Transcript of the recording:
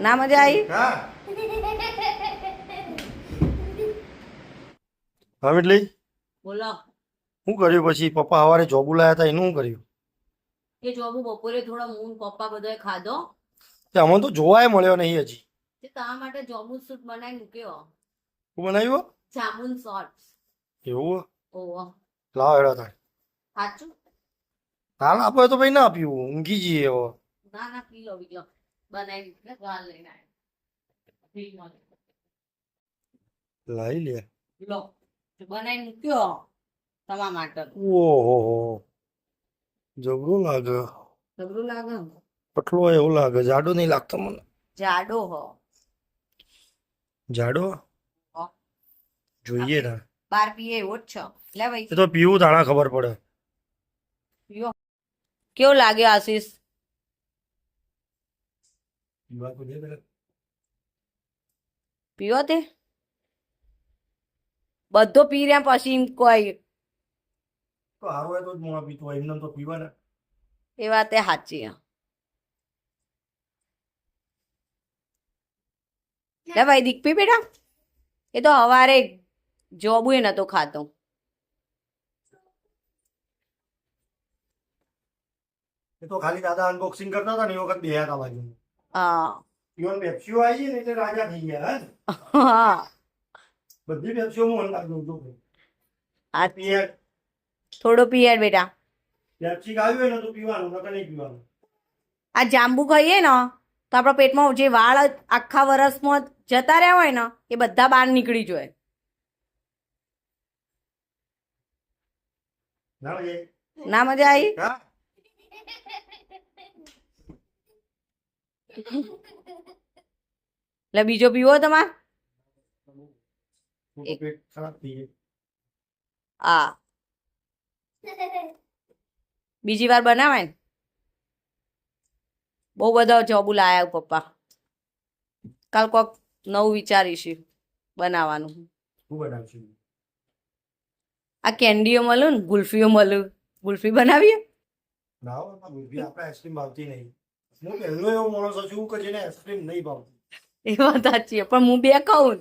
ના મજા આવી? હા હવે એટલે બોલો. શું કર્યું પછી? પપ્પા સવારે જોબ લાયા હતા એનું શું કર્યું? એ જોબુ બપોરે થોડા મૂન પપ્પા બધાએ ખાધો. તે અમને તો જોવાય મળ્યો નહીં હજી. તે તારા માટે જોબુ સૂટ બનાવી મૂક્યો. શું બનાવ્યું? જામુન શોર્ટ્સ. એવું? ઓહો. લાવ હેડા થાય. સાચું? હાલ આપે તો ભાઈ ના પીવું, ઊંઘી જઈએ હવે. ના ના પી લો બનાવી દીધું ગાલ લઈને આવ્યો. લઈ લે. લો બનાવી મૂક્યો તમારા માટે. ઓહો જબરું લાગે. જબરું લાગે. પટલો એવું લાગે, જાડો નહીં લાગતો મને. જાડો હો. જાડો હો. જોઈએ ને. બાર પીએ એવો જ છે. લે ભાઈ એ તો પીવું તાણા ખબર પડે. પીઓ. કેવું લાગે આશીષ? પીવો તે બધો પી રહ્યા પછી એમ કોઈ તો હારો હોય તો જ મોણા પીતો હોય, એમને તો પીવાના. એ વાત એ સાચી. લે ભાઈ દીક પી બેટા. એ તો હવારે જોબુ એ નતો ખાતો. એ તો ખાલી દાદા અનબોક્સિંગ કરતા હતા ને એ વખત બે હતા બાજુ. હા ઈવન પેપ્સીઓ આવી ગઈ ને એટલે રાજા થઈ ગયા. હા બધી પેપ્સીઓ હું અંદાજ દઉં છું. આ પીએ થોડો પીએ બેટા. પેપ્સી ખાવી હોય ને તો પીવાનું, નકર નહીં પીવાનું. આ જાંબુ ખાઈએ ને તો આપણા પેટમાં જે વાળ આખા વર્ષમાં જતા રહ્યા હોય ને એ બધા બહાર નીકળી જાય. ના મજા આવી? ના મજા આવી? હા એટલે બીજો પીવો તમારે? તો પેટ ખરાબ થઈ જાય. હા બીજી વાર બનાવાય ને. બહુ બધા જોબુ લાયા પપ્પા. કાલ કોક નવું વિચારીશું બનાવવાનું. શું બનાવશું? આ કેન્ડીઓ મળ્યું ને ગુલ્ફીઓ મળ્યું. ગુલ્ફી બનાવીએ? ના હો, ગુલ્ફી આપણે આઈસ્ક્રીમ ભાવતી નહીં. હું પહેલો એવો માણસ છું કે જેને આઈસ્ક્રીમ નહીં ભાવતી. એ વાત સાચી પણ હું બે કહું